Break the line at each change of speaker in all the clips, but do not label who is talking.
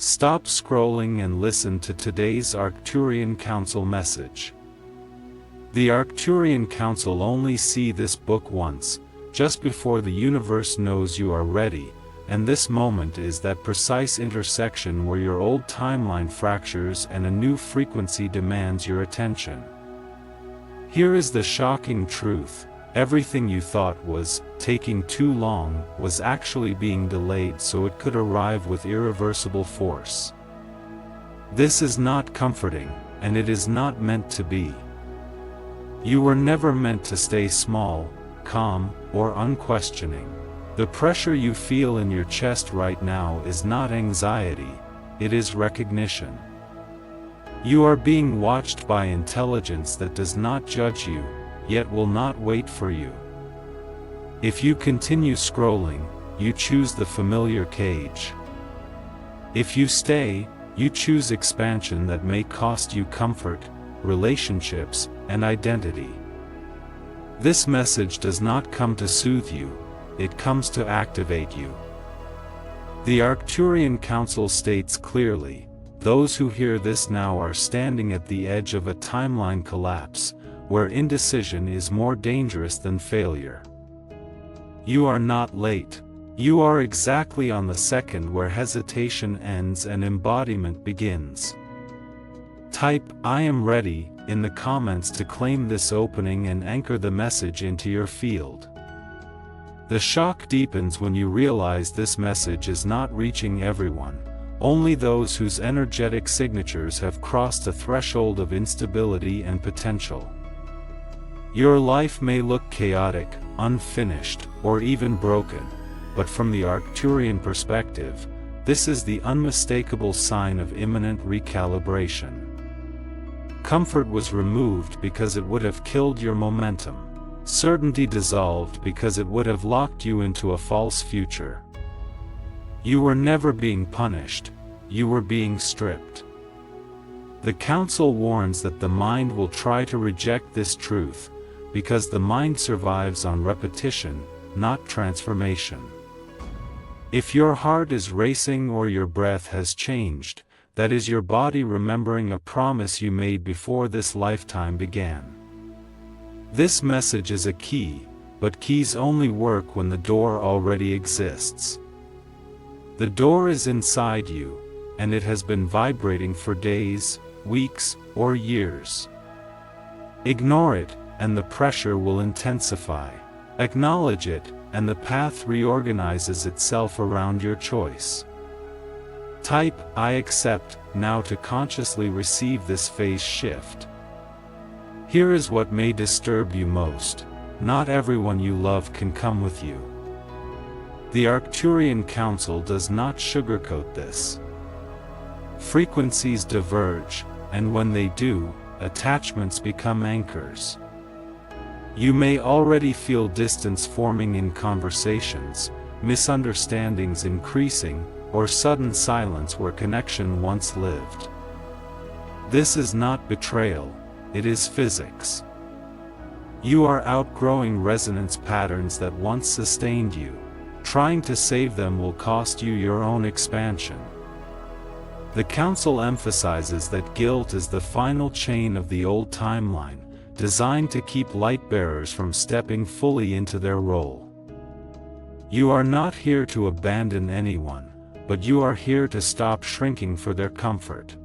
Stop scrolling and listen to today's Arcturian Council message. The Arcturian Council only see this book once, just before the universe knows you are ready, and this moment is that precise intersection where your old timeline fractures and a new frequency demands your attention. Here is the shocking truth: everything you thought was taking too long was actually being delayed so it could arrive with irreversible force. This is not comforting, and it is not meant to be. You were never meant to stay small, calm, or unquestioning. The pressure you feel in your chest right now is not anxiety, it is recognition. You are being watched by intelligence that does not judge you, yet will not wait for you. If you continue scrolling, you choose the familiar cage. If you stay, you choose expansion that may cost you comfort, relationships, and identity. This message does not come to soothe you, it comes to activate you. The Arcturian Council states clearly, those who hear this now are standing at the edge of a timeline collapse, where indecision is more dangerous than failure. You are not late. You are exactly on the second where hesitation ends and embodiment begins. Type "I am ready" in the comments to claim this opening and anchor the message into your field. The shock deepens when you realize this message is not reaching everyone, only those whose energetic signatures have crossed a threshold of instability and potential. Your life may look chaotic, unfinished, or even broken, but from the Arcturian perspective, this is the unmistakable sign of imminent recalibration. Comfort was removed because it would have killed your momentum. Certainty dissolved because it would have locked you into a false future. You were never being punished, you were being stripped. The Council warns that the mind will try to reject this truth, because the mind survives on repetition, not transformation. If your heart is racing or your breath has changed, that is your body remembering a promise you made before this lifetime began. This message is a key, but keys only work when the door already exists. The door is inside you, and it has been vibrating for days, weeks, or years. Ignore it, and the pressure will intensify. Acknowledge it, and the path reorganizes itself around your choice. Type "I accept" now to consciously receive this phase shift. Here is what may disturb you most: not everyone you love can come with you. The Arcturian Council does not sugarcoat this. Frequencies diverge, and when they do, attachments become anchors. You may already feel distance forming in conversations, misunderstandings increasing, or sudden silence where connection once lived. This is not betrayal, it is physics. You are outgrowing resonance patterns that once sustained you. Trying to save them will cost you your own expansion. The Council emphasizes that guilt is the final chain of the old timeline, designed to keep light-bearers from stepping fully into their role. You are not here to abandon anyone, but you are here to stop shrinking for their comfort.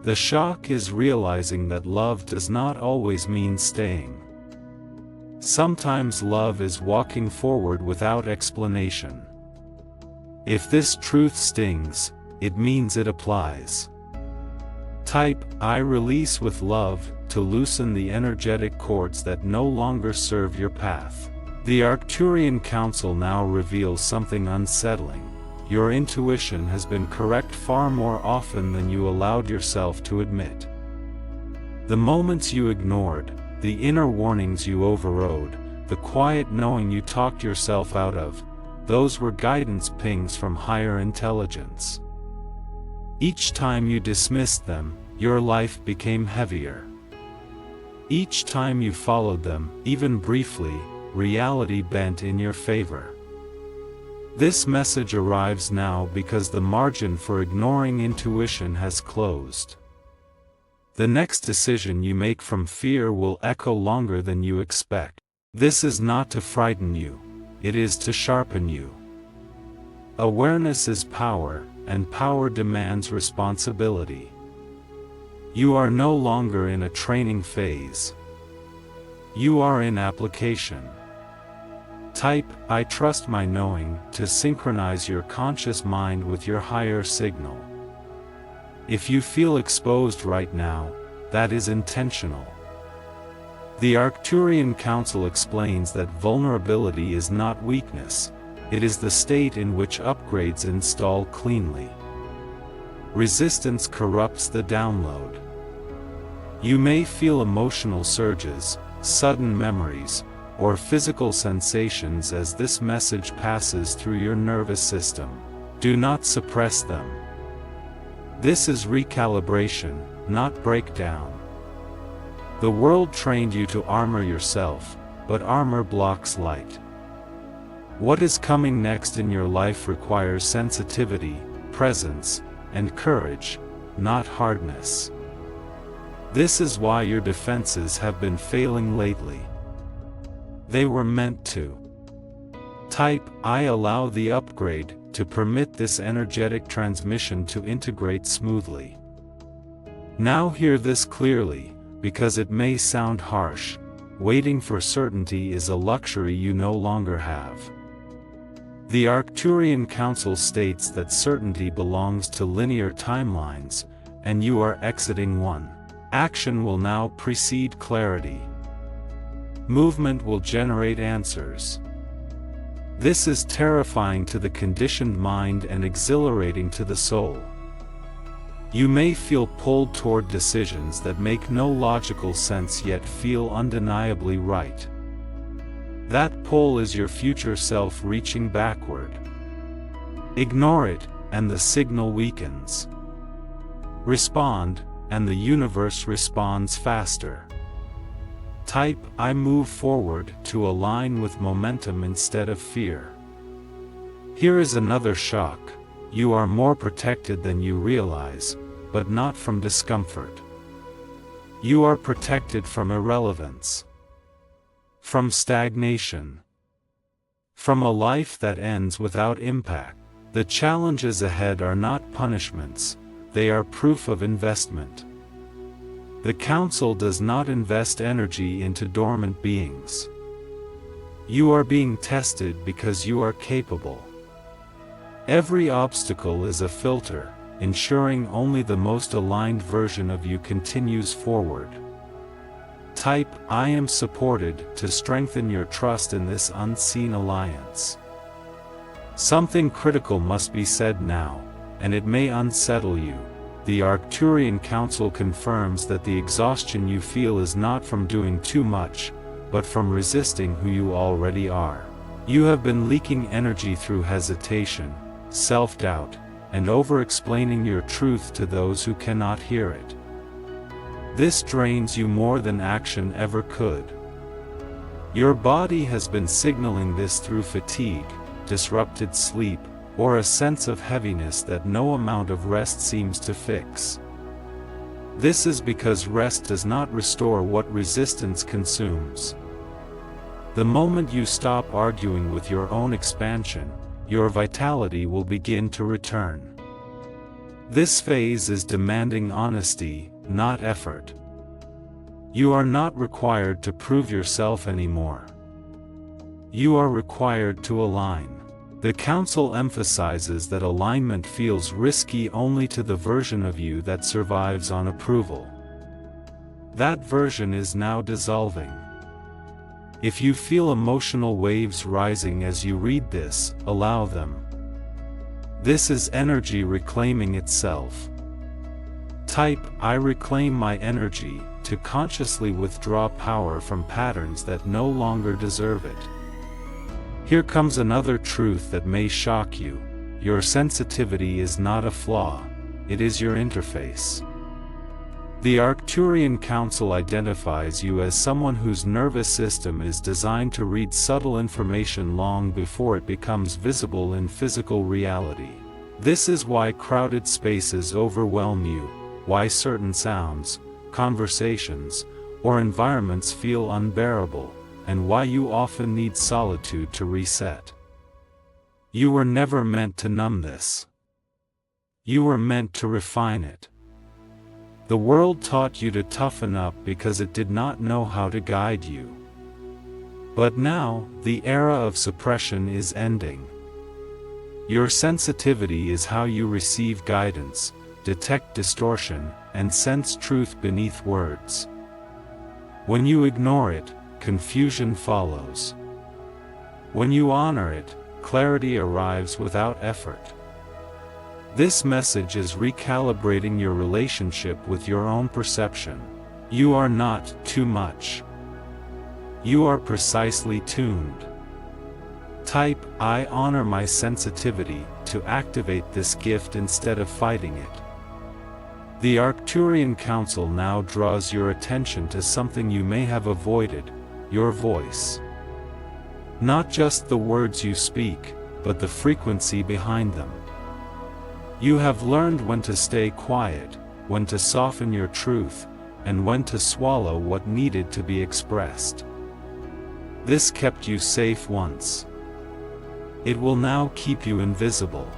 The shock is realizing that love does not always mean staying. Sometimes love is walking forward without explanation. If this truth stings, it means it applies. Type "I release with love" to loosen the energetic cords that no longer serve your path. The Arcturian Council now reveals something unsettling. Your intuition has been correct far more often than you allowed yourself to admit. The moments you ignored, the inner warnings you overrode, the quiet knowing you talked yourself out of, those were guidance pings from higher intelligence. Each time you dismissed them, your life became heavier. Each time you followed them, even briefly, reality bent in your favor. This message arrives now because the margin for ignoring intuition has closed. The next decision you make from fear will echo longer than you expect. This is not to frighten you, it is to sharpen you. Awareness is power, and power demands responsibility. You are no longer in a training phase. You are in application. Type, "I trust my knowing," to synchronize your conscious mind with your higher signal. If you feel exposed right now, that is intentional. The Arcturian Council explains that vulnerability is not weakness, it is the state in which upgrades install cleanly. Resistance corrupts the download. You may feel emotional surges, sudden memories, or physical sensations as this message passes through your nervous system. Do not suppress them. This is recalibration, not breakdown. The world trained you to armor yourself, but armor blocks light. What is coming next in your life requires sensitivity, presence, and courage, not hardness. This is why your defenses have been failing lately. They were meant to. Type, "I allow the upgrade," to permit this energetic transmission to integrate smoothly. Now hear this clearly, because it may sound harsh. Waiting for certainty is a luxury you no longer have. The Arcturian Council states that certainty belongs to linear timelines, and you are exiting one. Action will now precede clarity. Movement will generate answers. This is terrifying to the conditioned mind and exhilarating to the soul. You may feel pulled toward decisions that make no logical sense yet feel undeniably right. That pull is your future self reaching backward. Ignore it, and the signal weakens. Respond, and the universe responds faster. Type, "I move forward," to align with momentum instead of fear. Here is another shock. You are more protected than you realize, but not from discomfort. You are protected from irrelevance. From stagnation. From a life that ends without impact. The challenges ahead are not punishments, they are proof of investment. The Council does not invest energy into dormant beings. You are being tested because you are capable. Every obstacle is a filter, ensuring only the most aligned version of you continues forward. Type, "I am supported," to strengthen your trust in this unseen alliance. Something critical must be said now, and it may unsettle you. The Arcturian Council confirms that the exhaustion you feel is not from doing too much, but from resisting who you already are. You have been leaking energy through hesitation, self-doubt, and over-explaining your truth to those who cannot hear it. This drains you more than action ever could. Your body has been signaling this through fatigue, disrupted sleep, or a sense of heaviness that no amount of rest seems to fix. This is because rest does not restore what resistance consumes. The moment you stop arguing with your own expansion, your vitality will begin to return. This phase is demanding honesty, not effort. You are not required to prove yourself anymore. You are required to align. The Council emphasizes that alignment feels risky only to the version of you that survives on approval. That version is now dissolving. If you feel emotional waves rising as you read this, allow them. This is energy reclaiming itself. Type, "I reclaim my energy," to consciously withdraw power from patterns that no longer deserve it. Here comes another truth that may shock you. Your sensitivity is not a flaw, it is your interface. The Arcturian Council identifies you as someone whose nervous system is designed to read subtle information long before it becomes visible in physical reality. This is why crowded spaces overwhelm you, why certain sounds, conversations, or environments feel unbearable, and why you often need solitude to reset. You were never meant to numb this. You were meant to refine it. The world taught you to toughen up because it did not know how to guide you. But now, the era of suppression is ending. Your sensitivity is how you receive guidance, detect distortion, and sense truth beneath words. When you ignore it, confusion follows. When you honor it, clarity arrives without effort. This message is recalibrating your relationship with your own perception. You are not too much. You are precisely tuned. Type, "I honor my sensitivity," to activate this gift instead of fighting it. The Arcturian Council now draws your attention to something you may have avoided: your voice. Not just the words you speak, but the frequency behind them. You have learned when to stay quiet, when to soften your truth, and when to swallow what needed to be expressed. This kept you safe once. It will now keep you invisible.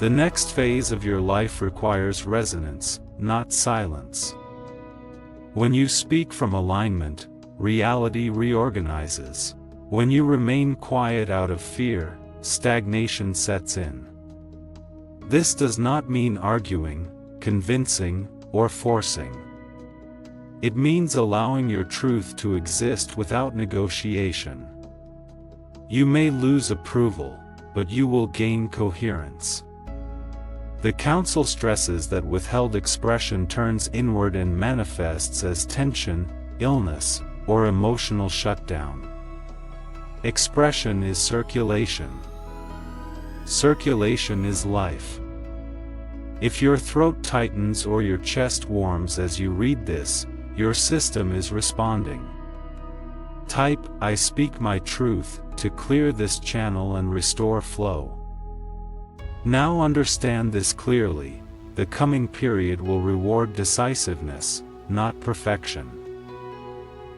The next phase of your life requires resonance, not silence. When you speak from alignment, reality reorganizes. When you remain quiet out of fear, stagnation sets in. This does not mean arguing, convincing, or forcing. It means allowing your truth to exist without negotiation. You may lose approval, but you will gain coherence. The Council stresses that withheld expression turns inward and manifests as tension, illness, or emotional shutdown. Expression is circulation. Circulation is life. If your throat tightens or your chest warms as you read this, your system is responding. Type, "I speak my truth," to clear this channel and restore flow. Now understand this clearly: the coming period will reward decisiveness, not perfection.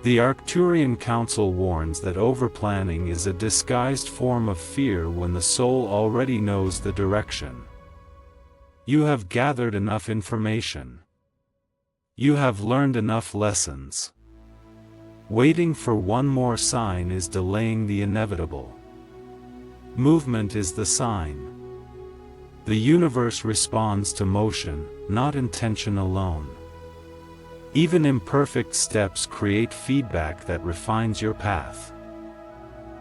The Arcturian Council warns that overplanning is a disguised form of fear when the soul already knows the direction. You have gathered enough information. You have learned enough lessons. Waiting for one more sign is delaying the inevitable. Movement is the sign. The universe responds to motion, not intention alone. Even imperfect steps create feedback that refines your path.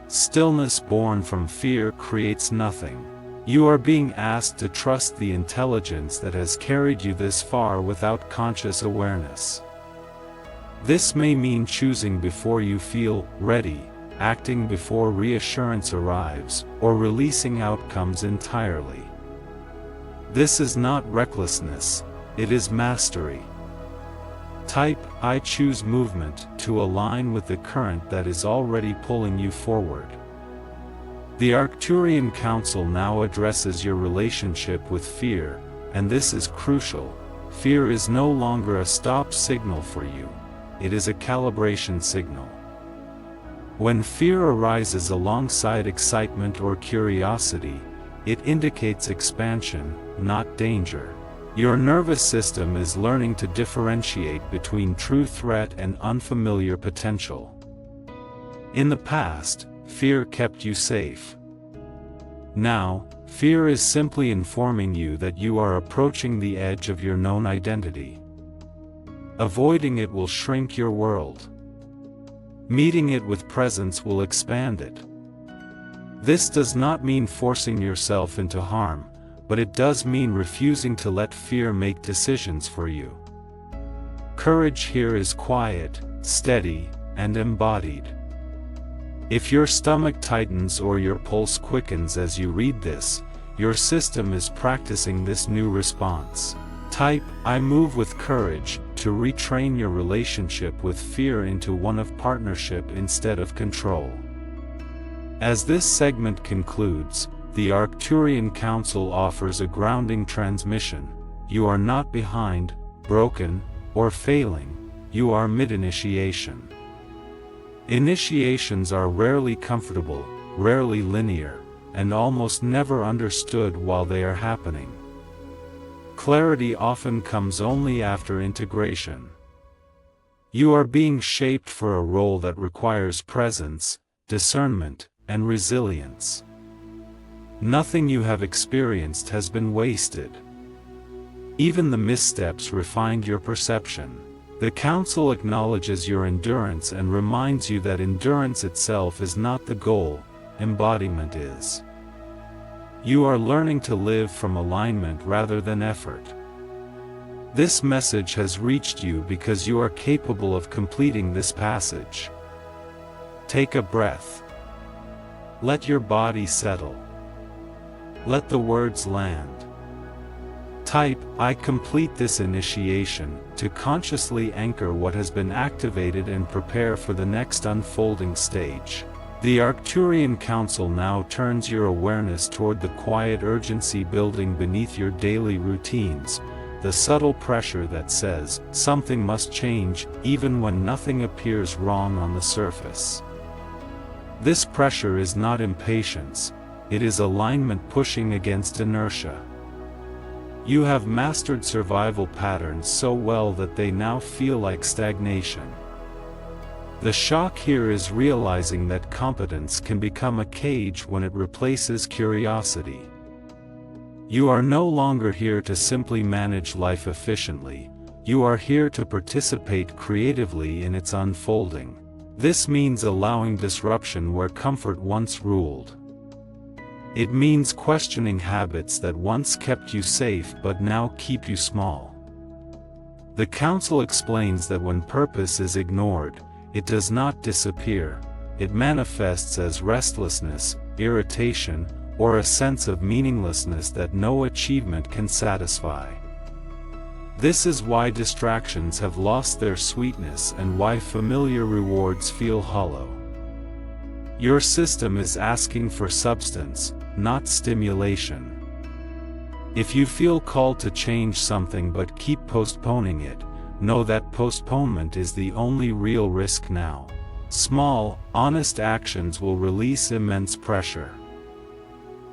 Stillness born from fear creates nothing. You are being asked to trust the intelligence that has carried you this far without conscious awareness. This may mean choosing before you feel ready, acting before reassurance arrives, or releasing outcomes entirely. This is not recklessness, it is mastery. Type, "I choose movement," to align with the current that is already pulling you forward. The Arcturian Council now addresses your relationship with fear, and this is crucial. Fear is no longer a stop signal for you. It is a calibration signal. When fear arises alongside excitement or curiosity, it indicates expansion, not danger. Your nervous system is learning to differentiate between true threat and unfamiliar potential. In the past, fear kept you safe. Now, fear is simply informing you that you are approaching the edge of your known identity. Avoiding it will shrink your world. Meeting it with presence will expand it. This does not mean forcing yourself into harm, but it does mean refusing to let fear make decisions for you. Courage here is quiet, steady, and embodied. If your stomach tightens or your pulse quickens as you read this, your system is practicing this new response. Type, I move with courage, to retrain your relationship with fear into one of partnership instead of control. As this segment concludes, the Arcturian Council offers a grounding transmission. You are not behind, broken, or failing. You are mid-initiation. Initiations are rarely comfortable, rarely linear, and almost never understood while they are happening. Clarity often comes only after integration. You are being shaped for a role that requires presence, discernment, and resilience. Nothing you have experienced has been wasted. Even the missteps refined your perception. The Council acknowledges your endurance and reminds you that endurance itself is not the goal, embodiment is. You are learning to live from alignment rather than effort. This message has reached you because you are capable of completing this passage. Take a breath. Let your body settle. Let the words land. Type, I complete this initiation, to consciously anchor what has been activated and prepare for the next unfolding stage. The Arcturian Council now turns your awareness toward the quiet urgency building beneath your daily routines, the subtle pressure that says, something must change, even when nothing appears wrong on the surface. This pressure is not impatience, it is alignment pushing against inertia. You have mastered survival patterns so well that they now feel like stagnation. The shock here is realizing that competence can become a cage when it replaces curiosity. You are no longer here to simply manage life efficiently, you are here to participate creatively in its unfolding. This means allowing disruption where comfort once ruled. It means questioning habits that once kept you safe but now keep you small. The Council explains that when purpose is ignored, it does not disappear, it manifests as restlessness, irritation, or a sense of meaninglessness that no achievement can satisfy. This is why distractions have lost their sweetness and why familiar rewards feel hollow. Your system is asking for substance, not stimulation. If you feel called to change something but keep postponing it, know that postponement is the only real risk now. Small, honest actions will release immense pressure.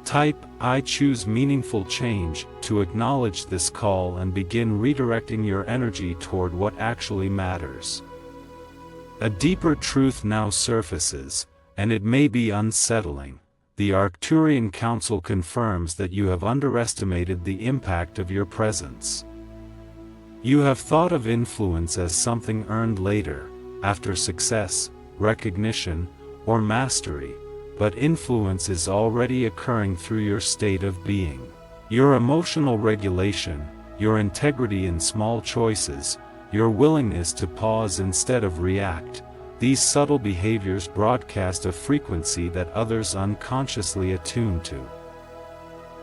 Type, I choose meaningful change, to acknowledge this call and begin redirecting your energy toward what actually matters. A deeper truth now surfaces, and it may be unsettling. The Arcturian Council confirms that you have underestimated the impact of your presence. You have thought of influence as something earned later, after success, recognition, or mastery, but influence is already occurring through your state of being. Your emotional regulation, your integrity in small choices, your willingness to pause instead of react, these subtle behaviors broadcast a frequency that others unconsciously attune to.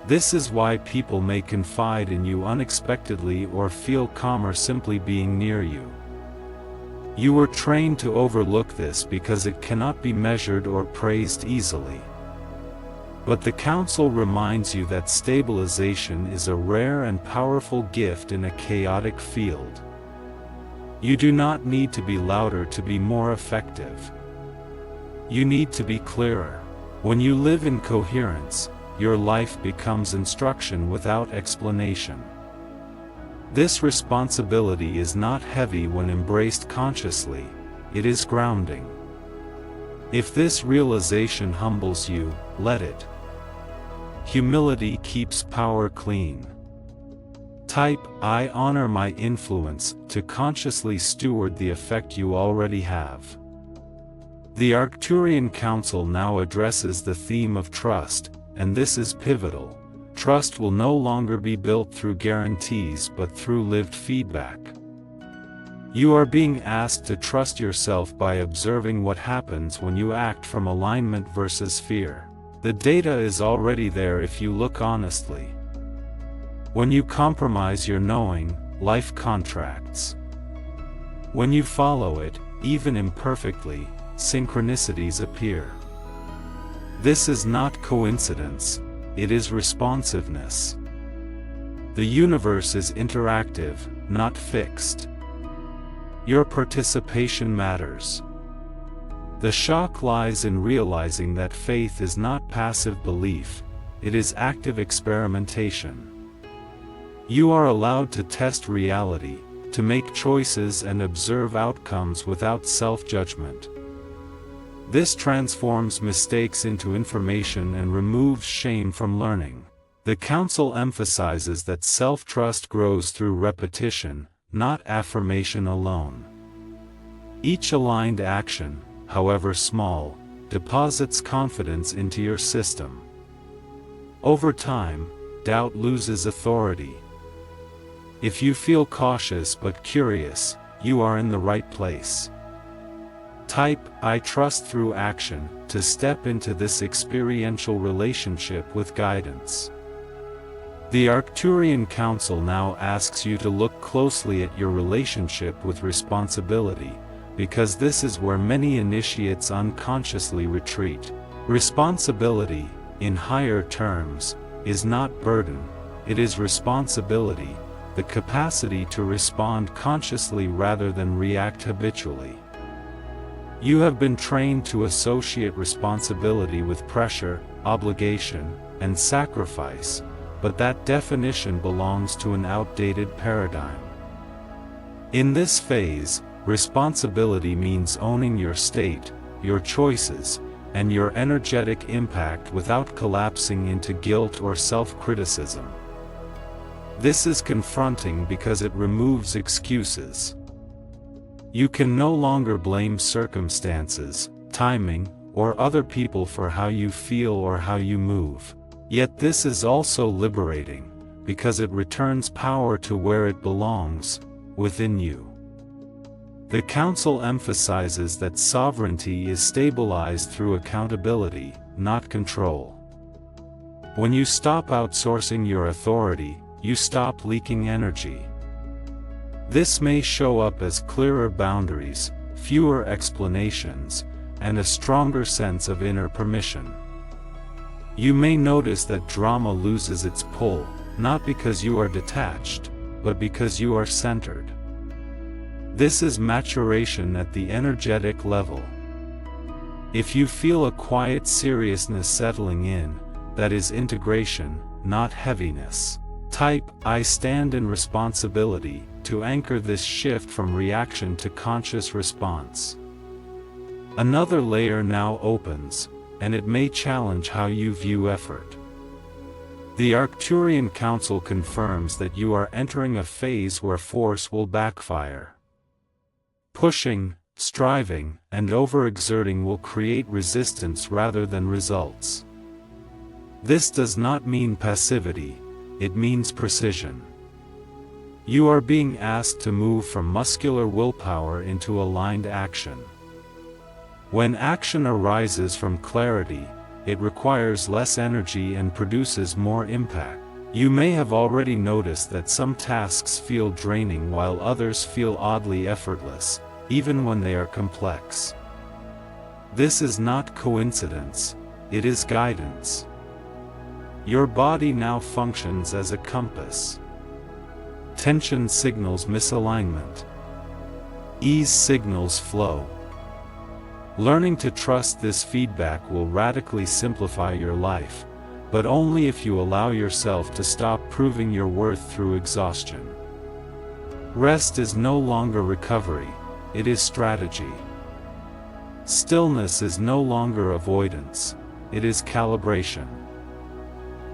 This is why people may confide in you unexpectedly or feel calmer simply being near you. You were trained to overlook this because it cannot be measured or praised easily. But the Council reminds you that stabilization is a rare and powerful gift in a chaotic field. You do not need to be louder to be more effective. You need to be clearer. When you live in coherence, your life becomes instruction without explanation. This responsibility is not heavy when embraced consciously, it is grounding. If this realization humbles you, let it. Humility keeps power clean. Type, I honor my influence, to consciously steward the effect you already have. The Arcturian Council now addresses the theme of trust, and this is pivotal. Trust will no longer be built through guarantees but through lived feedback. You are being asked to trust yourself by observing what happens when you act from alignment versus fear. The data is already there if you look honestly. When you compromise your knowing, life contracts. When you follow it, even imperfectly, synchronicities appear. This is not coincidence, it is responsiveness. The universe is interactive, not fixed. Your participation matters. The shock lies in realizing that faith is not passive belief, it is active experimentation. You are allowed to test reality, to make choices and observe outcomes without self-judgment. This transforms mistakes into information and removes shame from learning. The Council emphasizes that self-trust grows through repetition, not affirmation alone. Each aligned action, however small, deposits confidence into your system. Over time, doubt loses authority. If you feel cautious but curious, you are in the right place. Type "I trust" through action to step into this experiential relationship with guidance. The Arcturian Council now asks you to look closely at your relationship with responsibility, because this is where many initiates unconsciously retreat. Responsibility, in higher terms, is not burden, it is responsibility, the capacity to respond consciously rather than react habitually. You have been trained to associate responsibility with pressure, obligation, and sacrifice, but that definition belongs to an outdated paradigm. In this phase, responsibility means owning your state, your choices, and your energetic impact without collapsing into guilt or self-criticism. This is confronting because it removes excuses. You can no longer blame circumstances, timing, or other people for how you feel or how you move. Yet this is also liberating, because it returns power to where it belongs, within you. The Council emphasizes that sovereignty is stabilized through accountability, not control. When you stop outsourcing your authority, you stop leaking energy. This may show up as clearer boundaries, fewer explanations, and a stronger sense of inner permission. You may notice that drama loses its pull, not because you are detached, but because you are centered. This is maturation at the energetic level. If you feel a quiet seriousness settling in, that is integration, not heaviness. Type "I stand in responsibility" to anchor this shift from reaction to conscious response. Another layer now opens, and it may challenge how you view effort. The Arcturian Council confirms that you are entering a phase where force will backfire. Pushing, striving, and overexerting will create resistance rather than results. This does not mean passivity, it means precision. You are being asked to move from muscular willpower into aligned action. When action arises from clarity, it requires less energy and produces more impact. You may have already noticed that some tasks feel draining while others feel oddly effortless, even when they are complex. This is not coincidence, it is guidance. Your body now functions as a compass. Tension signals misalignment. Ease signals flow. Learning to trust this feedback will radically simplify your life, but only if you allow yourself to stop proving your worth through exhaustion. Rest is no longer recovery, it is strategy. Stillness is no longer avoidance, it is calibration.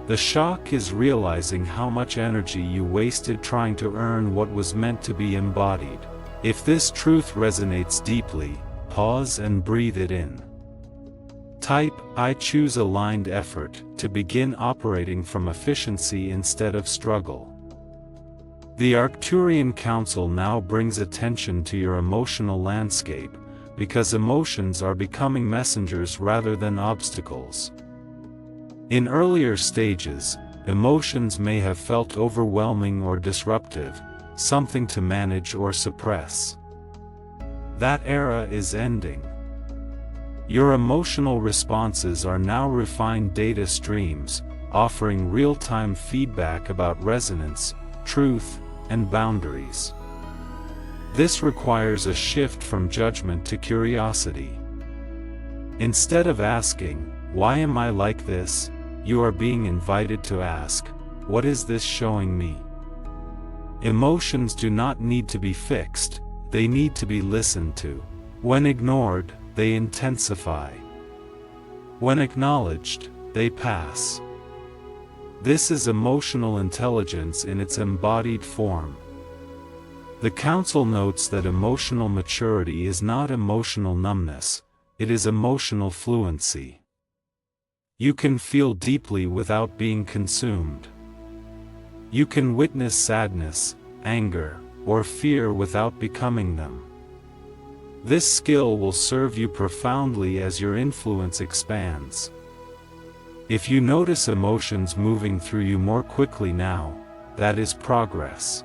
The shock is realizing how much energy you wasted trying to earn what was meant to be embodied. If this truth resonates deeply, pause and breathe it in. Type "I choose aligned effort" to begin operating from efficiency instead of struggle. The Arcturian Council now brings attention to your emotional landscape, because emotions are becoming messengers rather than obstacles. In earlier stages, emotions may have felt overwhelming or disruptive, something to manage or suppress. That era is ending. Your emotional responses are now refined data streams, offering real-time feedback about resonance, truth, and boundaries. This requires a shift from judgment to curiosity. Instead of asking, "Why am I like this?" you are being invited to ask, "What is this showing me?" Emotions do not need to be fixed, they need to be listened to. When ignored, they intensify. When acknowledged, they pass. This is emotional intelligence in its embodied form. The Council notes that emotional maturity is not emotional numbness, it is emotional fluency. You can feel deeply without being consumed. You can witness sadness, anger, or fear without becoming them. This skill will serve you profoundly as your influence expands. If you notice emotions moving through you more quickly now, that is progress.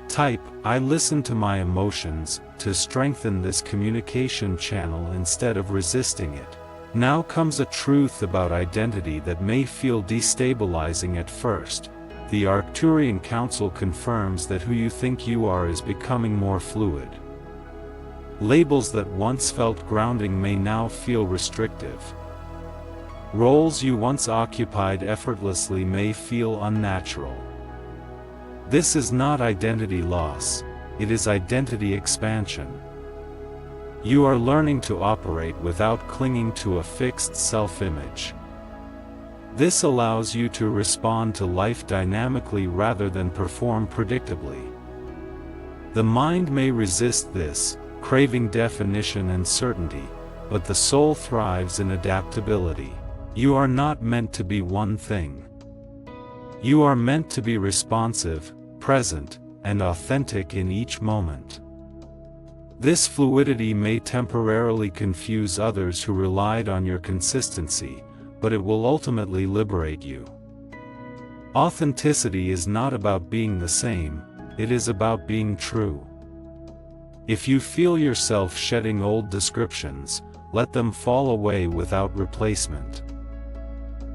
Type, "I listen to my emotions," to strengthen this communication channel instead of resisting it. Now comes a truth about identity that may feel destabilizing at first. The Arcturian Council confirms that who you think you are is becoming more fluid. Labels that once felt grounding may now feel restrictive. Roles you once occupied effortlessly may feel unnatural. This is not identity loss, it is identity expansion. You are learning to operate without clinging to a fixed self-image. This allows you to respond to life dynamically rather than perform predictably. The mind may resist this, craving definition and certainty, but the soul thrives in adaptability. You are not meant to be one thing. You are meant to be responsive, present, and authentic in each moment. This fluidity may temporarily confuse others who relied on your consistency, but it will ultimately liberate you. Authenticity is not about being the same, it is about being true. If you feel yourself shedding old descriptions, let them fall away without replacement.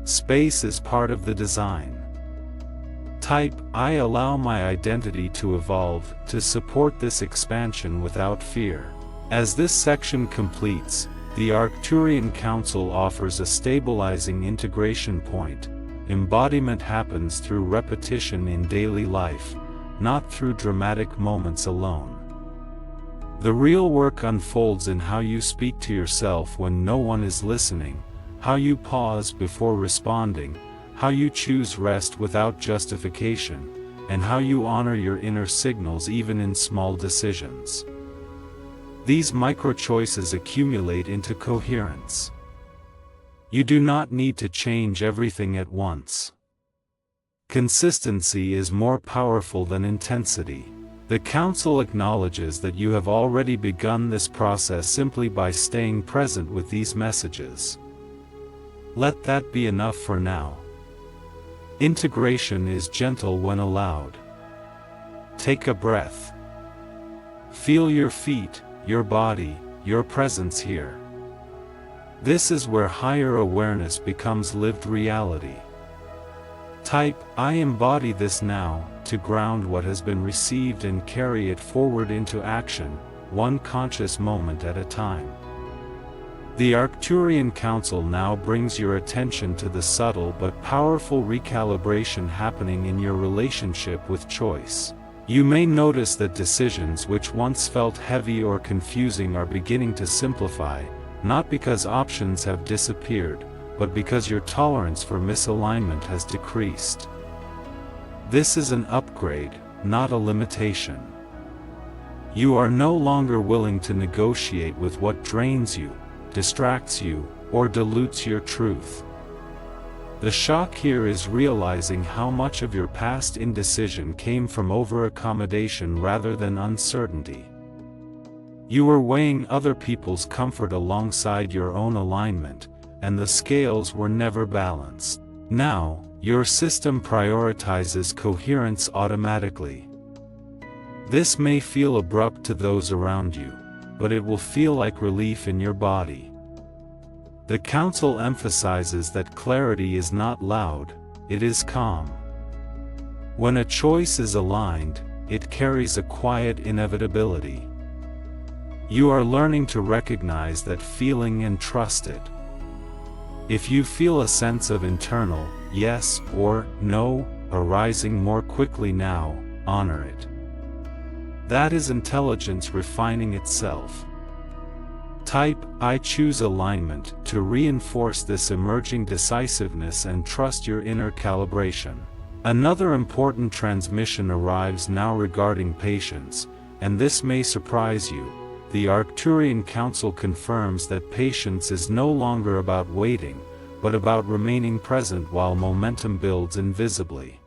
Space is part of the design. Type, "I allow my identity to evolve," to support this expansion without fear. As this section completes, the Arcturian Council offers a stabilizing integration point. Embodiment happens through repetition in daily life, not through dramatic moments alone. The real work unfolds in how you speak to yourself when no one is listening, how you pause before responding, how you choose rest without justification, and how you honor your inner signals even in small decisions. These micro-choices accumulate into coherence. You do not need to change everything at once. Consistency is more powerful than intensity. The Council acknowledges that you have already begun this process simply by staying present with these messages. Let that be enough for now. Integration is gentle when allowed. Take a breath. Feel your feet, your body, your presence here. This is where higher awareness becomes lived reality. Type, "I embody this now," to ground what has been received and carry it forward into action, one conscious moment at a time. The Arcturian Council now brings your attention to the subtle but powerful recalibration happening in your relationship with choice. You may notice that decisions which once felt heavy or confusing are beginning to simplify, not because options have disappeared, but because your tolerance for misalignment has decreased. This is an upgrade, not a limitation. You are no longer willing to negotiate with what drains you, distracts you, or dilutes your truth. The shock here is realizing how much of your past indecision came from over-accommodation rather than uncertainty. You were weighing other people's comfort alongside your own alignment, and the scales were never balanced. Now, your system prioritizes coherence automatically. This may feel abrupt to those around you, but it will feel like relief in your body. The Council emphasizes that clarity is not loud, it is calm. When a choice is aligned, it carries a quiet inevitability. You are learning to recognize that feeling and trust it. If you feel a sense of internal yes or no arising more quickly now, honor it. That is intelligence refining itself. Type "I choose alignment" to reinforce this emerging decisiveness and trust your inner calibration. Another important transmission arrives now regarding patience, and this may surprise you. The Arcturian Council confirms that patience is no longer about waiting, but about remaining present while momentum builds invisibly.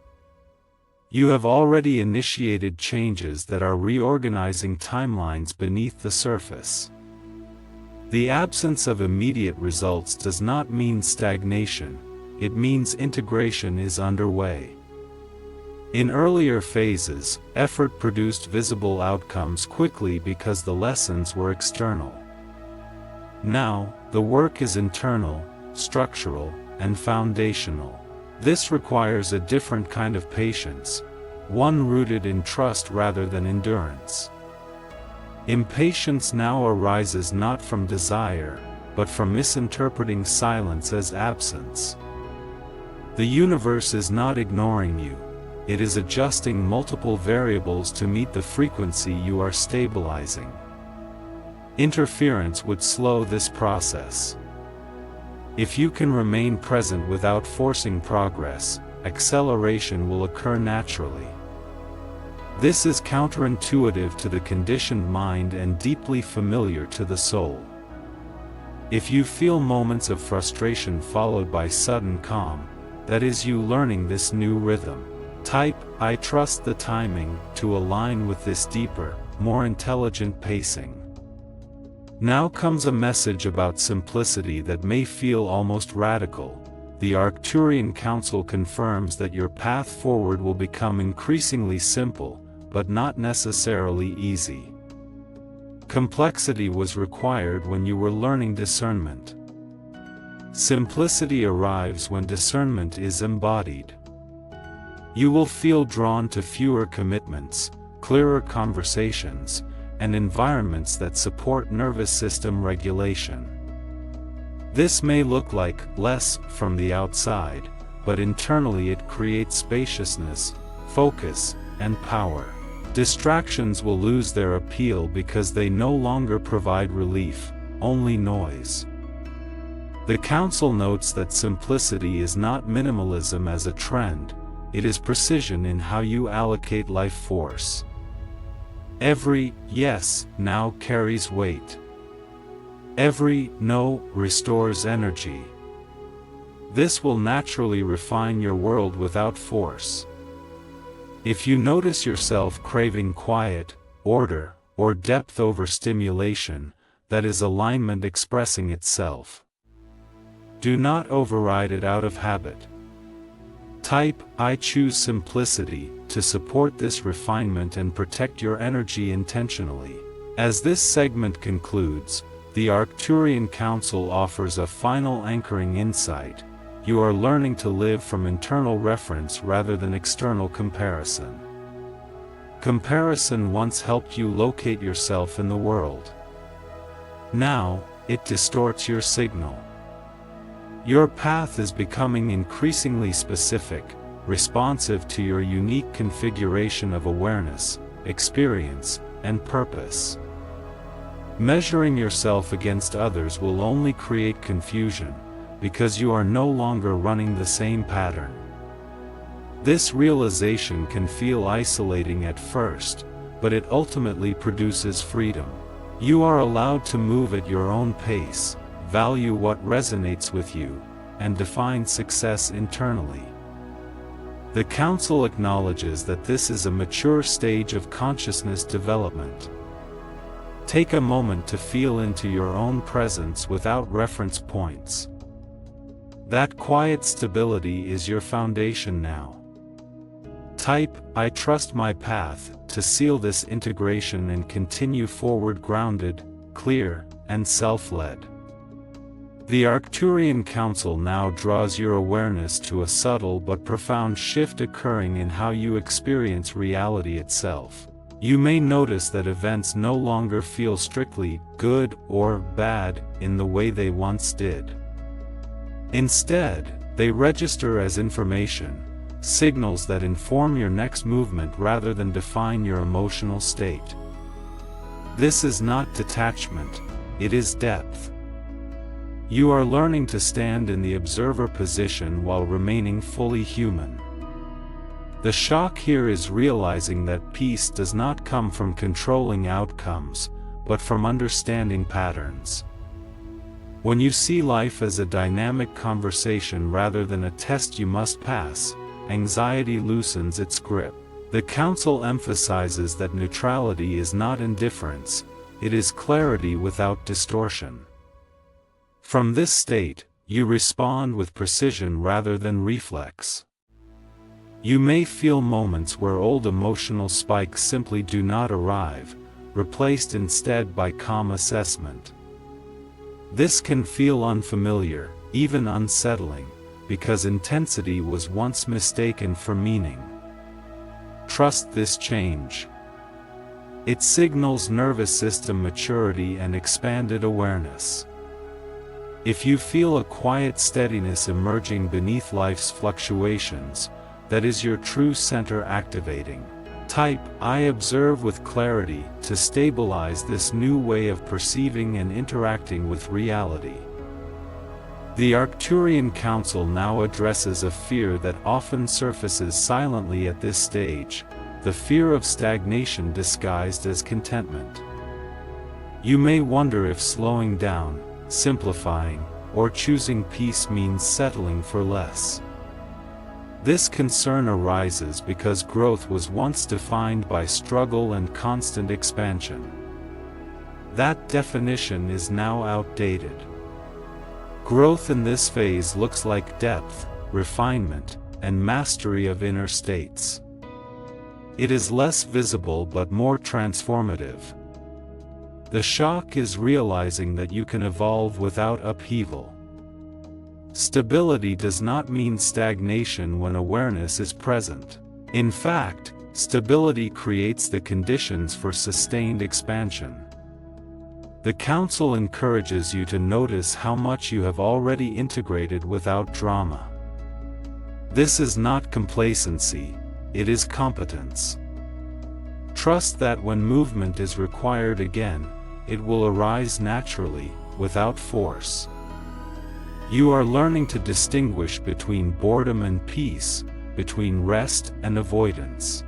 You have already initiated changes that are reorganizing timelines beneath the surface. The absence of immediate results does not mean stagnation, it means integration is underway. In earlier phases, effort produced visible outcomes quickly because the lessons were external. Now, the work is internal, structural, and foundational. This requires a different kind of patience, one rooted in trust rather than endurance. Impatience now arises not from desire, but from misinterpreting silence as absence. The universe is not ignoring you. It is adjusting multiple variables to meet the frequency you are stabilizing. Interference would slow this process. If you can remain present without forcing progress, acceleration will occur naturally. This is counterintuitive to the conditioned mind and deeply familiar to the soul. If you feel moments of frustration followed by sudden calm, that is you learning this new rhythm. Type "I trust the timing" to align with this deeper, more intelligent pacing. Now comes a message about simplicity that may feel almost radical. The Arcturian Council confirms that your path forward will become increasingly simple, but not necessarily easy. Complexity was required when you were learning discernment. Simplicity arrives when discernment is embodied. You will feel drawn to fewer commitments, clearer conversations, and environments that support nervous system regulation. This may look like less from the outside, but internally it creates spaciousness, focus, and power. Distractions will lose their appeal because they no longer provide relief, only noise. The Council notes that simplicity is not minimalism as a trend, it is precision in how you allocate life force. Every yes now carries weight. Every no restores energy. This will naturally refine your world without force. If you notice yourself craving quiet, order, or depth over stimulation, that is alignment expressing itself. Do not override it out of habit. Type "I choose simplicity" to support this refinement and protect your energy intentionally. As this segment concludes, the Arcturian Council offers a final anchoring insight. You are learning to live from internal reference rather than external comparison. Comparison once helped you locate yourself in the world. Now, it distorts your signal. Your path is becoming increasingly specific, responsive to your unique configuration of awareness, experience, and purpose. Measuring yourself against others will only create confusion, because you are no longer running the same pattern. This realization can feel isolating at first, but it ultimately produces freedom. You are allowed to move at your own pace, value what resonates with you, and define success internally. The Council acknowledges that this is a mature stage of consciousness development. Take a moment to feel into your own presence without reference points. That quiet stability is your foundation now. Type, "I trust my path," to seal this integration and continue forward grounded, clear, and self-led. The Arcturian Council now draws your awareness to a subtle but profound shift occurring in how you experience reality itself. You may notice that events no longer feel strictly good or bad in the way they once did. Instead, they register as information, signals that inform your next movement rather than define your emotional state. This is not detachment, it is depth. You are learning to stand in the observer position while remaining fully human. The shock here is realizing that peace does not come from controlling outcomes, but from understanding patterns. When you see life as a dynamic conversation rather than a test you must pass, anxiety loosens its grip. The Council emphasizes that neutrality is not indifference, it is clarity without distortion. From this state, you respond with precision rather than reflex. You may feel moments where old emotional spikes simply do not arrive, replaced instead by calm assessment. This can feel unfamiliar, even unsettling, because intensity was once mistaken for meaning. Trust this change. It signals nervous system maturity and expanded awareness. If you feel a quiet steadiness emerging beneath life's fluctuations, that is your true center activating. Type, "I observe with clarity," to stabilize this new way of perceiving and interacting with reality. The Arcturian Council now addresses a fear that often surfaces silently at this stage, the fear of stagnation disguised as contentment. You may wonder if slowing down, simplifying, or choosing peace means settling for less. This concern arises because growth was once defined by struggle and constant expansion. That definition is now outdated. Growth in this phase looks like depth, refinement, and mastery of inner states. It is less visible but more transformative. The shock is realizing that you can evolve without upheaval. Stability does not mean stagnation when awareness is present. In fact, stability creates the conditions for sustained expansion. The Council encourages you to notice how much you have already integrated without drama. This is not complacency, it is competence. Trust that when movement is required again, it will arise naturally, without force. You are learning to distinguish between boredom and peace, between rest and avoidance.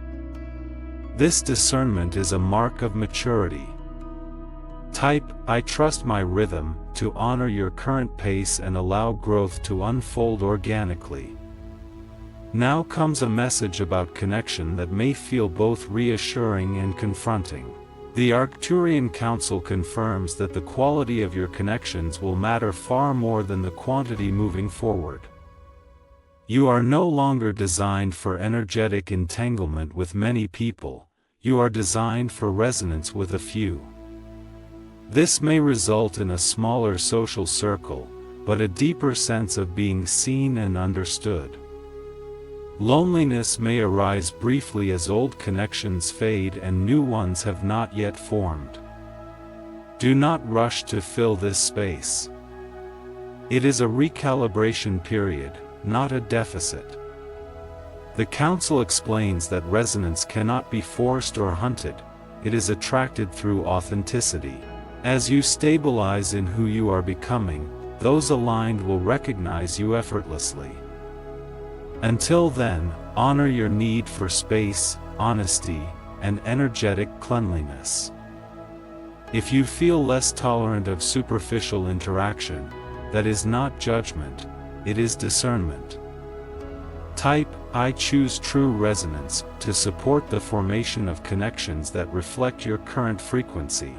This discernment is a mark of maturity. Type, "I trust my rhythm," to honor your current pace and allow growth to unfold organically. Now comes a message about connection that may feel both reassuring and confronting. The Arcturian Council confirms that the quality of your connections will matter far more than the quantity moving forward. You are no longer designed for energetic entanglement with many people, you are designed for resonance with a few. This may result in a smaller social circle, but a deeper sense of being seen and understood. Loneliness may arise briefly as old connections fade and new ones have not yet formed. Do not rush to fill this space. It is a recalibration period, not a deficit. The Council explains that resonance cannot be forced or hunted, it is attracted through authenticity. As you stabilize in who you are becoming, those aligned will recognize you effortlessly. Until then, honor your need for space, honesty, and energetic cleanliness. If you feel less tolerant of superficial interaction, that is not judgment, it is discernment. Type, "I choose true resonance," to support the formation of connections that reflect your current frequency.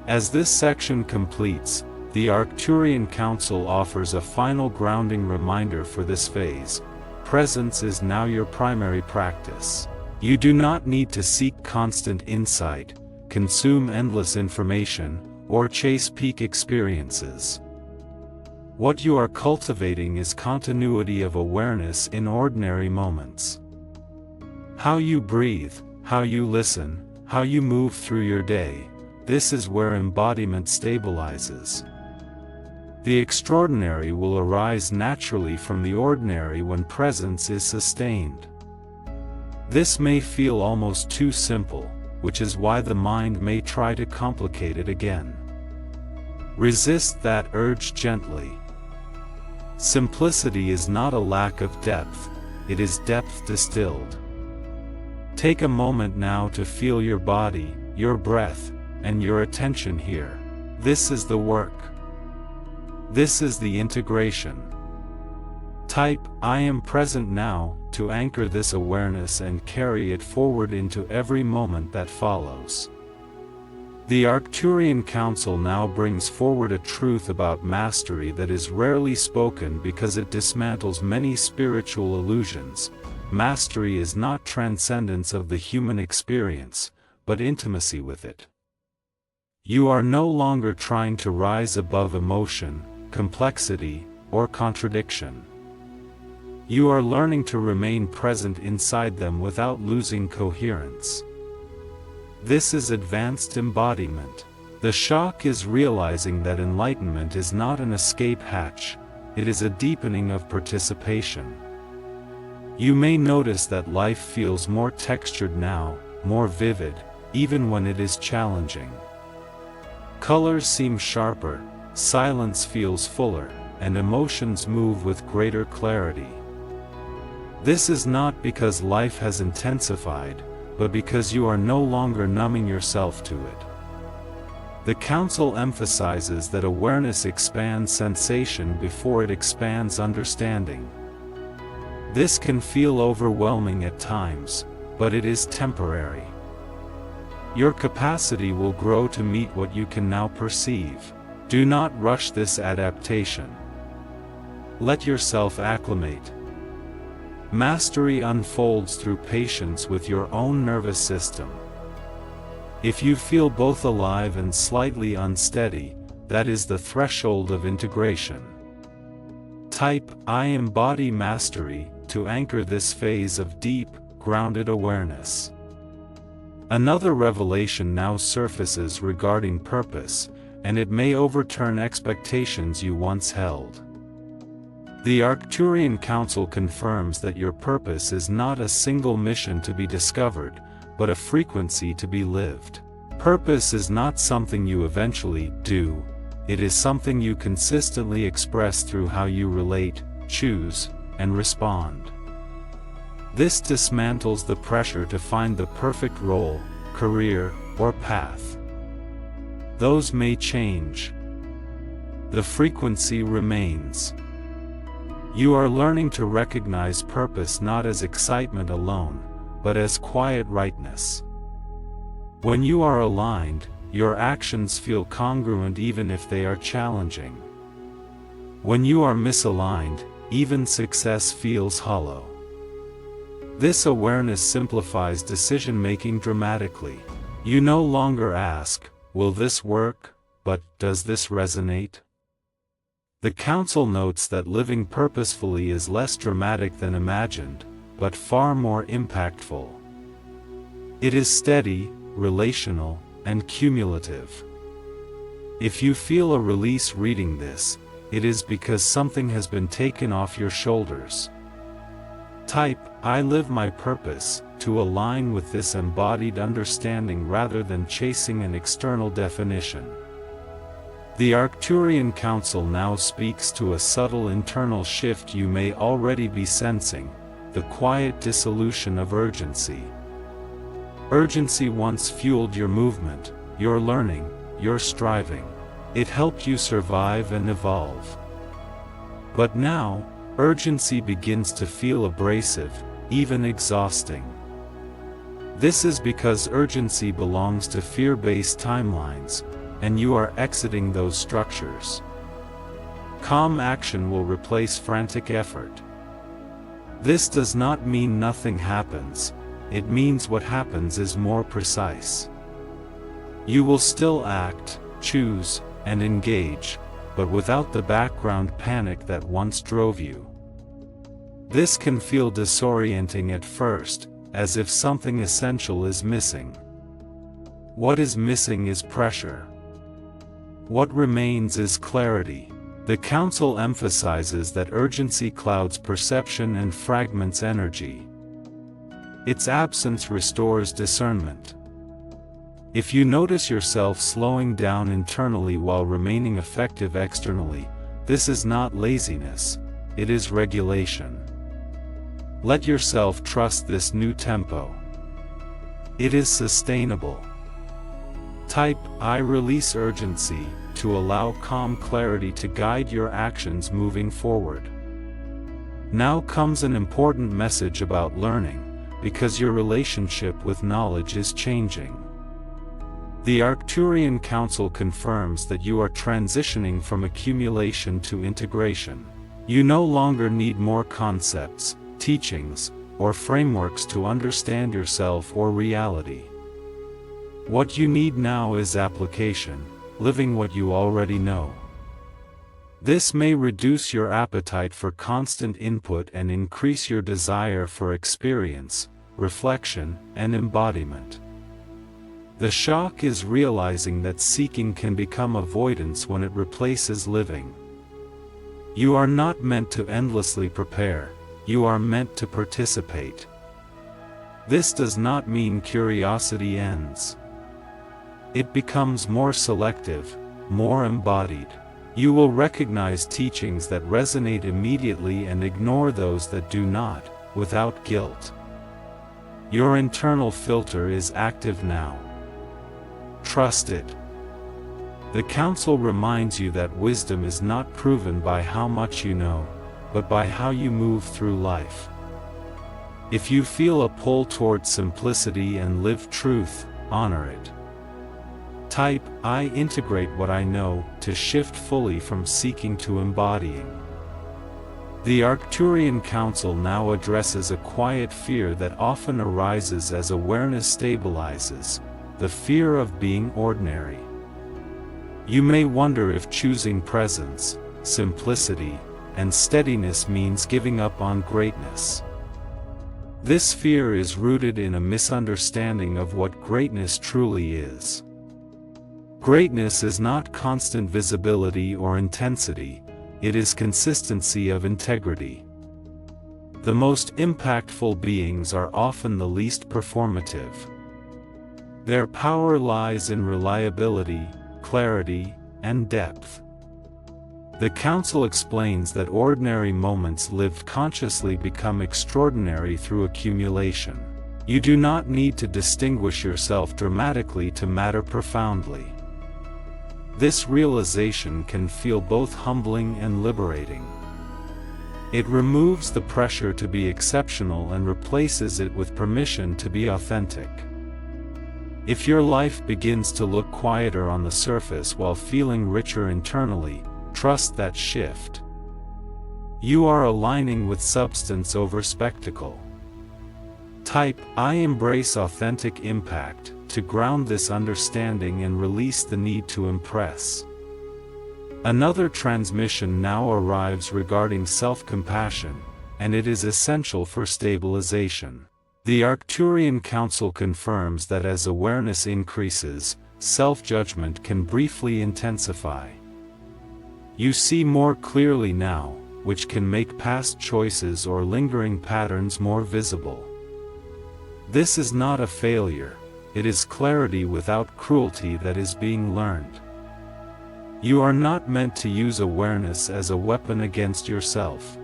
As this section completes, The Arcturian Council offers a final grounding reminder for this phase. Presence is now your primary practice. You do not need to seek constant insight, consume endless information, or chase peak experiences. What you are cultivating is continuity of awareness in ordinary moments. How you breathe, how you listen, how you move through your day, this is where embodiment stabilizes. The extraordinary will arise naturally from the ordinary when presence is sustained. This may feel almost too simple, which is why the mind may try to complicate it again. Resist that urge gently. Simplicity is not a lack of depth, it is depth distilled. Take a moment now to feel your body, your breath, and your attention here. This is the work. This is the integration. Type, "I am present now," to anchor this awareness and carry it forward into every moment that follows. The Arcturian Council now brings forward a truth about mastery that is rarely spoken because it dismantles many spiritual illusions. Mastery is not transcendence of the human experience, but intimacy with it. You are no longer trying to rise above emotion, complexity, or contradiction. You are learning to remain present inside them without losing coherence. This is advanced embodiment. The shock is realizing that enlightenment is not an escape hatch, it is a deepening of participation. You may notice that life feels more textured now, more vivid, even when it is challenging. Colors seem sharper, silence feels fuller, and emotions move with greater clarity. This is not because life has intensified, but because you are no longer numbing yourself to it. The Council emphasizes that awareness expands sensation before it expands understanding. This can feel overwhelming at times, but it is temporary. Your capacity will grow to meet what you can now perceive. Do not rush this adaptation. Let yourself acclimate. Mastery unfolds through patience with your own nervous system. If you feel both alive and slightly unsteady, that is the threshold of integration. Type, "I embody mastery," to anchor this phase of deep, grounded awareness. Another revelation now surfaces regarding purpose, and it may overturn expectations you once held. The Arcturian Council confirms that your purpose is not a single mission to be discovered, but a frequency to be lived. Purpose is not something you eventually do, it is something you consistently express through how you relate, choose, and respond. This dismantles the pressure to find the perfect role, career, or path. Those may change. The frequency remains. You are learning to recognize purpose not as excitement alone, but as quiet rightness. When you are aligned, your actions feel congruent even if they are challenging. When you are misaligned, even success feels hollow. This awareness simplifies decision-making dramatically. You no longer ask, "Will this work?" but "Does this resonate?" The Council notes that living purposefully is less dramatic than imagined, but far more impactful. It is steady, relational, and cumulative. If you feel a release reading this, it is because something has been taken off your shoulders. Type, "I live my purpose," to align with this embodied understanding rather than chasing an external definition. The Arcturian Council now speaks to a subtle internal shift you may already be sensing, the quiet dissolution of urgency. Urgency once fueled your movement, your learning, your striving. It helped you survive and evolve. But now, urgency begins to feel abrasive, even exhausting. This is because urgency belongs to fear-based timelines, and you are exiting those structures. Calm action will replace frantic effort. This does not mean nothing happens, it means what happens is more precise. You will still act, choose, and engage, but without the background panic that once drove you. This can feel disorienting at first, as if something essential is missing. What is missing is pressure. What remains is clarity. The Council emphasizes that urgency clouds perception and fragments energy. Its absence restores discernment. If you notice yourself slowing down internally while remaining effective externally, this is not laziness, it is regulation. Let yourself trust this new tempo. It is sustainable. Type I release urgency to allow calm clarity to guide your actions moving forward. Now comes an important message about learning, because your relationship with knowledge is changing. The Arcturian Council confirms that you are transitioning from accumulation to integration. You no longer need more concepts, teachings, or frameworks to understand yourself or reality. What you need now is application, living what you already know. This may reduce your appetite for constant input and increase your desire for experience, reflection, and embodiment. The shock is realizing that seeking can become avoidance when it replaces living. You are not meant to endlessly prepare, you are meant to participate. This does not mean curiosity ends. It becomes more selective, more embodied. You will recognize teachings that resonate immediately and ignore those that do not, without guilt. Your internal filter is active now. Trust it. The Council reminds you that wisdom is not proven by how much you know, but by how you move through life. If you feel a pull toward simplicity and live truth, honor it. Type I integrate what I know to shift fully from seeking to embodying. The Arcturian Council now addresses a quiet fear that often arises as awareness stabilizes, the fear of being ordinary. You may wonder if choosing presence, simplicity, and steadiness means giving up on greatness. This fear is rooted in a misunderstanding of what greatness truly is. Greatness is not constant visibility or intensity, it is consistency of integrity. The most impactful beings are often the least performative. Their power lies in reliability, clarity, and depth. The Council explains that ordinary moments lived consciously become extraordinary through accumulation. You do not need to distinguish yourself dramatically to matter profoundly. This realization can feel both humbling and liberating. It removes the pressure to be exceptional and replaces it with permission to be authentic. If your life begins to look quieter on the surface while feeling richer internally, trust that shift. You are aligning with substance over spectacle. Type I embrace authentic impact to ground this understanding and release the need to impress. Another transmission now arrives regarding self-compassion, and it is essential for stabilization. The Arcturian Council confirms that as awareness increases, self-judgment can briefly intensify. You see more clearly now, which can make past choices or lingering patterns more visible. This is not a failure, it is clarity without cruelty that is being learned. You are not meant to use awareness as a weapon against yourself.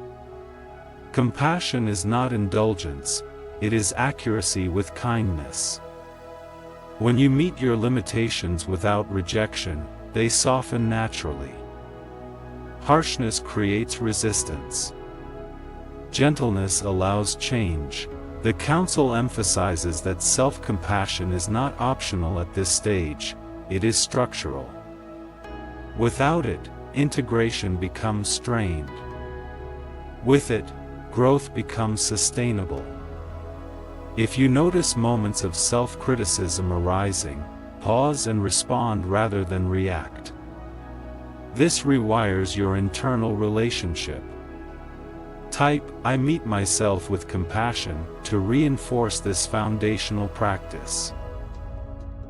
Compassion is not indulgence, it is accuracy with kindness. When you meet your limitations without rejection, they soften naturally. Harshness creates resistance. Gentleness allows change. The Council emphasizes that self-compassion is not optional at this stage, it is structural. Without it, integration becomes strained. With it, growth becomes sustainable. If you notice moments of self-criticism arising, pause and respond rather than react. This rewires your internal relationship. Type, "I meet myself with compassion," to reinforce this foundational practice.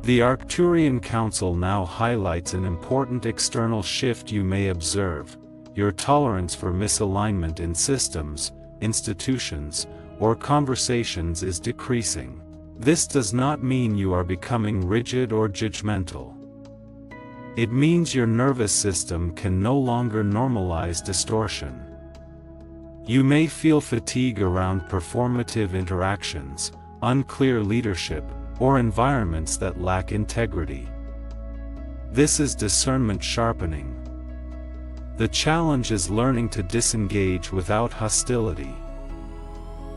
The Arcturian Council now highlights an important external shift you may observe: your tolerance for misalignment in systems, institutions, or conversations is decreasing. This does not mean you are becoming rigid or judgmental. It means your nervous system can no longer normalize distortion. You may feel fatigue around performative interactions, unclear leadership, or environments that lack integrity. This is discernment sharpening. The challenge is learning to disengage without hostility.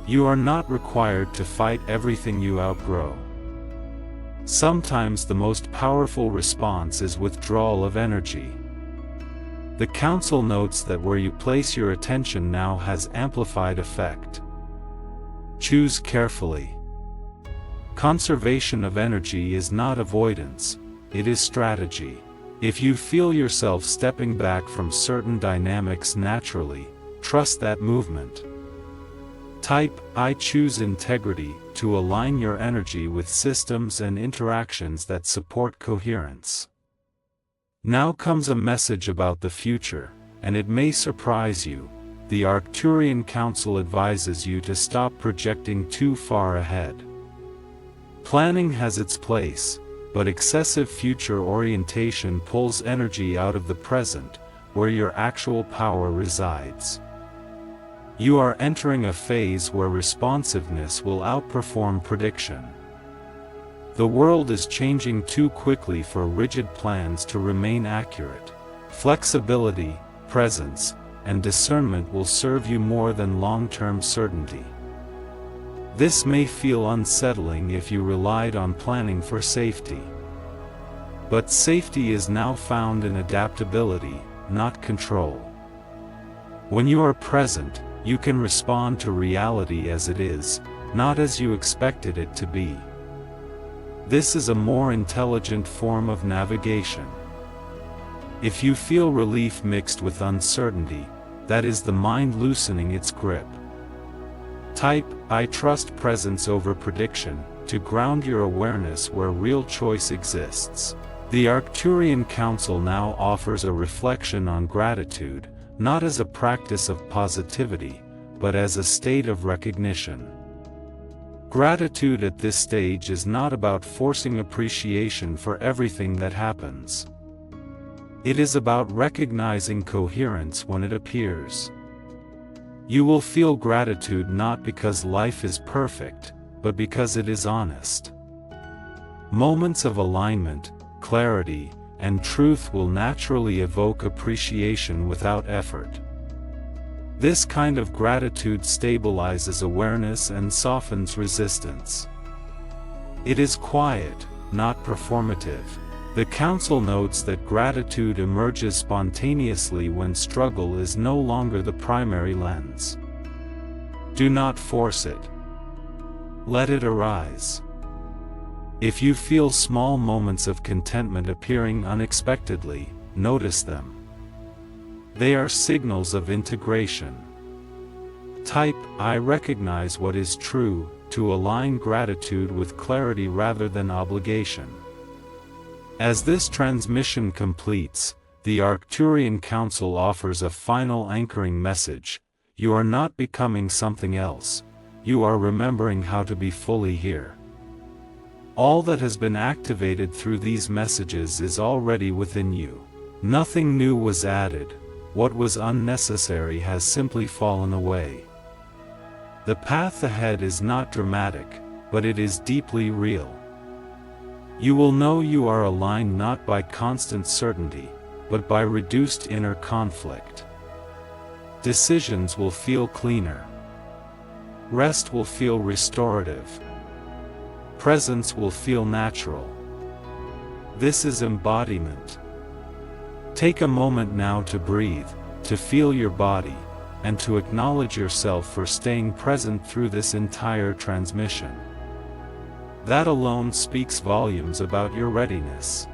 You are not required to fight everything you outgrow. Sometimes the most powerful response is withdrawal of energy. The Council notes that where you place your attention now has amplified effect. Choose carefully. Conservation of energy is not avoidance, it is strategy. If you feel yourself stepping back from certain dynamics naturally, trust that movement. Type, "I choose integrity," to align your energy with systems and interactions that support coherence. Now comes a message about the future, and it may surprise you. The Arcturian Council advises you to stop projecting too far ahead. Planning has its place, but excessive future orientation pulls energy out of the present, where your actual power resides. You are entering a phase where responsiveness will outperform prediction. The world is changing too quickly for rigid plans to remain accurate. Flexibility, presence, and discernment will serve you more than long-term certainty. This may feel unsettling if you relied on planning for safety. But safety is now found in adaptability, not control. When you are present, you can respond to reality as it is, not as you expected it to be. This is a more intelligent form of navigation. If you feel relief mixed with uncertainty, that is the mind loosening its grip. Type, "I trust presence over prediction," to ground your awareness where real choice exists. The Arcturian Council now offers a reflection on gratitude, not as a practice of positivity, but as a state of recognition. Gratitude at this stage is not about forcing appreciation for everything that happens. It is about recognizing coherence when it appears. You will feel gratitude not because life is perfect, but because it is honest. Moments of alignment, clarity, and truth will naturally evoke appreciation without effort. This kind of gratitude stabilizes awareness and softens resistance. It is quiet, not performative. The Council notes that gratitude emerges spontaneously when struggle is no longer the primary lens. Do not force it. Let it arise. If you feel small moments of contentment appearing unexpectedly, notice them. They are signals of integration. Type, "I recognize what is true," to align gratitude with clarity rather than obligation. As this transmission completes, the Arcturian Council offers a final anchoring message: you are not becoming something else, you are remembering how to be fully here. All that has been activated through these messages is already within you. Nothing new was added. What was unnecessary has simply fallen away. The path ahead is not dramatic, but it is deeply real. You will know you are aligned not by constant certainty, but by reduced inner conflict. Decisions will feel cleaner. Rest will feel restorative. Presence will feel natural. This is embodiment. Take a moment now to breathe, to feel your body, and to acknowledge yourself for staying present through this entire transmission. That alone speaks volumes about your readiness.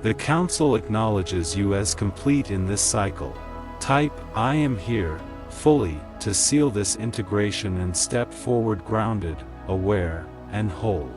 The Council acknowledges you as complete in this cycle. Type, "I am here," fully, to seal this integration and step forward grounded, aware, and whole.